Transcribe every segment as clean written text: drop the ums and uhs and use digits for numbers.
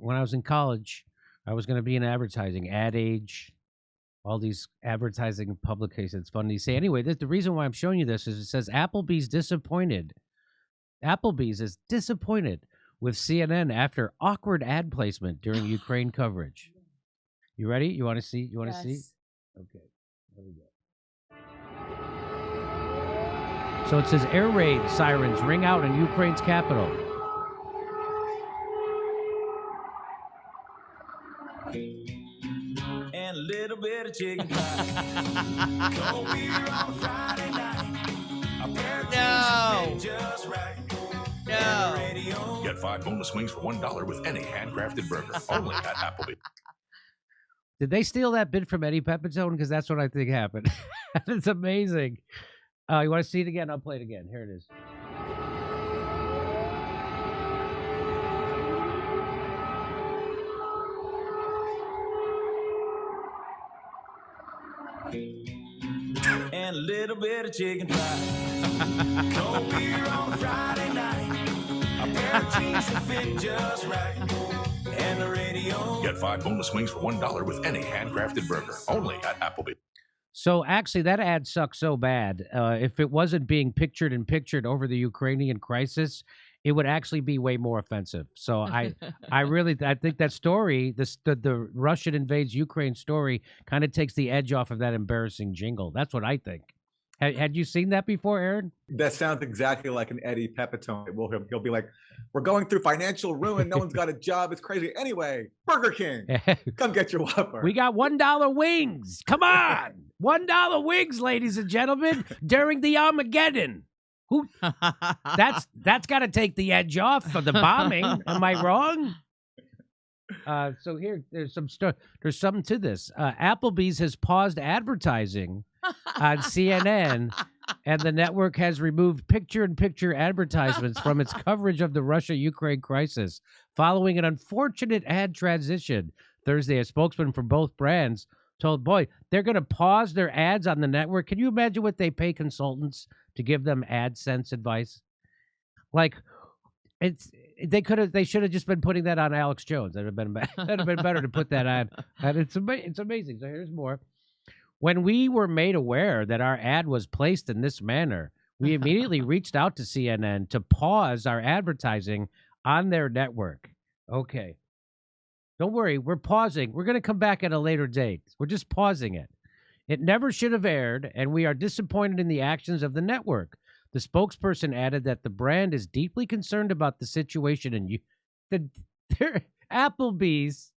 when I was in college, I was going to be in advertising, Ad Age, all these advertising publications. It's funny to say. Anyway, the reason why I'm showing you this is it says Applebee's disappointed. Applebee's is disappointed with CNN after awkward ad placement during Ukraine coverage. You ready? You want to see? You want to see? Okay. There we go. So it says air raid sirens ring out in Ukraine's capital. And a little bit of chicken pie. Cold beer on a Friday night. A pair of jeans fit just right. No. Get 5 boneless wings for $1 with any handcrafted burger. Only at Applebee. Did they steal that bit from Eddie Pepitone? Because that's what I think happened. It's amazing. You want to see it again? I'll play it again. Here it is. And a little bit of chicken pie. Cold beer on a Friday night. A pair of jeans that fit just right. And the radio. Get 5 boneless wings for $1 with any handcrafted burger. Only at Applebee. So actually, that ad sucks so bad. If it wasn't being pictured over the Ukrainian crisis, it would actually be way more offensive. So I think that story, the Russian invades Ukraine story, kind of takes the edge off of that embarrassing jingle. That's what I think. Had you seen that before, Aaron? That sounds exactly like an Eddie Pepitone. Well, he'll be like, "We're going through financial ruin. No one's got a job. It's crazy. Anyway, Burger King, come get your Whopper. We got $1 wings. Come on, $1 wings, ladies and gentlemen, during the Armageddon." Who? That's got to take the edge off of the bombing. Am I wrong? So here, there's something to this. Applebee's has paused advertising on CNN, and the network has removed picture-in-picture advertisements from its coverage of the Russia-Ukraine crisis following an unfortunate ad transition. Thursday, a spokesman for both brands told, boy, they're going to pause their ads on the network. Can you imagine what they pay consultants to give them AdSense advice? Like, they should have just been putting that on Alex Jones. That'd have been better to put that on. And it's amazing. So here's more. When we were made aware that our ad was placed in this manner, we immediately reached out to CNN to pause our advertising on their network. Okay. Don't worry, we're pausing. We're going to come back at a later date. We're just pausing it. It never should have aired, and we are disappointed in the actions of the network. The spokesperson added that the brand is deeply concerned about the situation in Applebee's.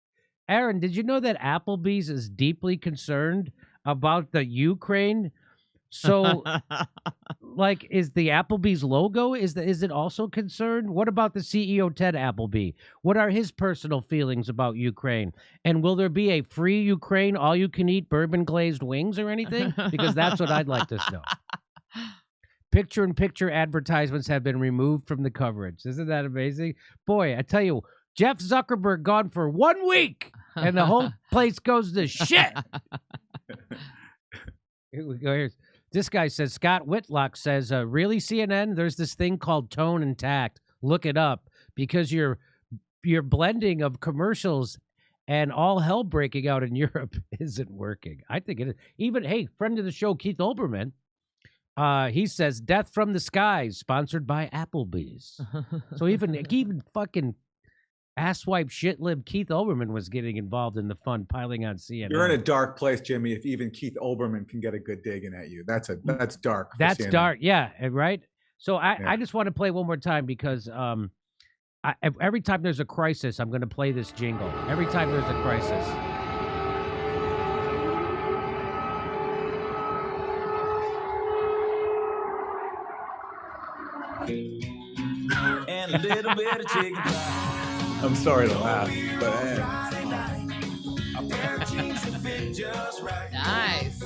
Aaron, did you know that Applebee's is deeply concerned about the Ukraine? So, like, is the Applebee's logo, is it also concerned? What about the CEO, Ted Applebee? What are his personal feelings about Ukraine? And will there be a free Ukraine, all-you-can-eat bourbon-glazed wings or anything? Because that's what I'd like to know. Picture-in-picture advertisements have been removed from the coverage. Isn't that amazing? Boy, I tell you, Jeff Zuckerberg gone for 1 week, and the whole place goes to shit. Here we go. This guy says, Scott Whitlock says, really, CNN? There's this thing called tone and tact. Look it up, because your blending of commercials and all hell breaking out in Europe isn't working. I think it is. Even, hey, friend of the show, Keith Olbermann, he says, Death from the Skies, sponsored by Applebee's. So even fucking asswipe shitlib Keith Olbermann was getting involved in the fun, piling on CNN. You're in a dark place, Jimmy, if even Keith Olbermann can get a good digging at you. That's dark. That's CNN. dark, yeah, right? So I just want to play one more time because every time there's a crisis, I'm going to play this jingle. Every time there's a crisis. And a little bit of chicken pie. I'm sorry to laugh, but nice.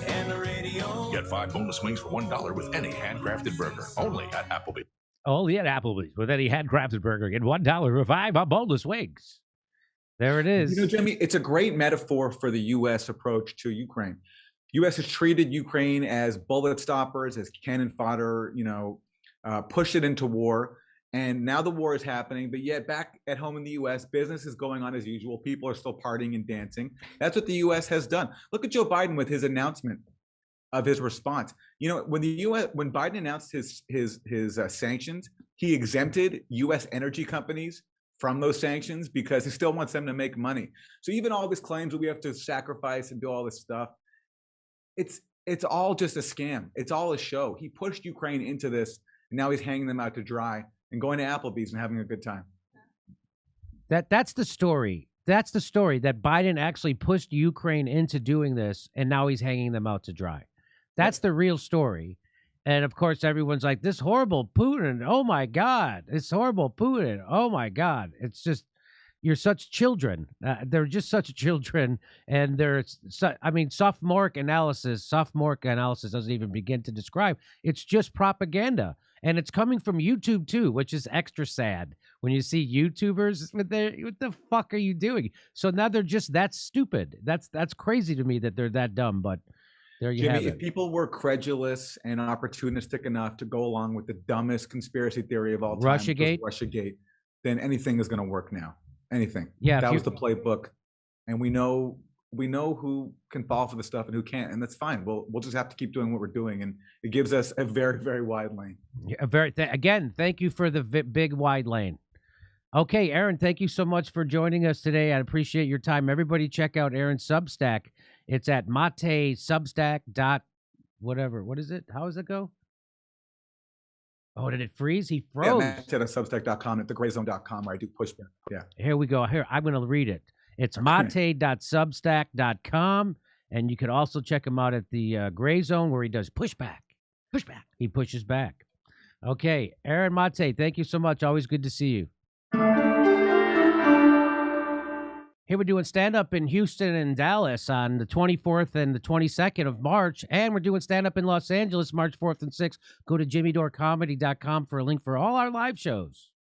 Get 5 boneless wings for $1 with any handcrafted burger. Only at Applebee. Only at Applebee's with any handcrafted burger. Get $1 for 5 boneless wings. There it is. You know, Jimmy, it's a great metaphor for the U.S. approach to Ukraine. U.S. has treated Ukraine as bullet stoppers, as cannon fodder, pushed it into war. And now the war is happening, but yet back at home in the U.S., business is going on as usual. People are still partying and dancing. That's what the U.S. has done. Look at Joe Biden with his announcement of his response. You know, when when Biden announced his sanctions, he exempted U.S. energy companies from those sanctions because he still wants them to make money. So even all these claims that we have to sacrifice and do all this stuff, it's all just a scam. It's all a show. He pushed Ukraine into this, and now he's hanging them out to dry and going to Applebee's and having a good time. That's the story. That's the story, that Biden actually pushed Ukraine into doing this, and now he's hanging them out to dry. That's the real story. And, of course, everyone's like, this horrible Putin. Oh, my God. It's horrible Putin. Oh, my God. It's just, you're such children. They're just such children. And sophomoric analysis doesn't even begin to describe. It's just propaganda. And it's coming from YouTube, too, which is extra sad. When you see YouTubers, what the fuck are you doing? So now they're just that stupid. That's crazy to me that they're that dumb, but there you have it. Jimmy, if people were credulous and opportunistic enough to go along with the dumbest conspiracy theory of all time, Russiagate, then anything is going to work now. Anything. Yeah, that was the playbook. And we know who can fall for the stuff and who can't, and that's fine. We'll just have to keep doing what we're doing, and it gives us a very, very wide lane. Yeah, again, thank you for the big wide lane. Okay, Aaron, thank you so much for joining us today. I appreciate your time. Everybody check out Aaron's Substack. It's at Maté Substack whatever. What is it? How does it go? Oh, did it freeze? He froze. Yeah, Matt at Substack.com, at thegrayzone.com, where I do pushback. Yeah. Here we go. Here, I'm going to read it. It's Maté.substack.com, and you can also check him out at the Grayzone, where he does pushback. He pushes back. Okay, Aaron Maté, thank you so much. Always good to see you. Here we're doing stand-up in Houston and Dallas on the 24th and the 22nd of March, and we're doing stand-up in Los Angeles March 4th and 6th. Go to jimmydorecomedy.com for a link for all our live shows.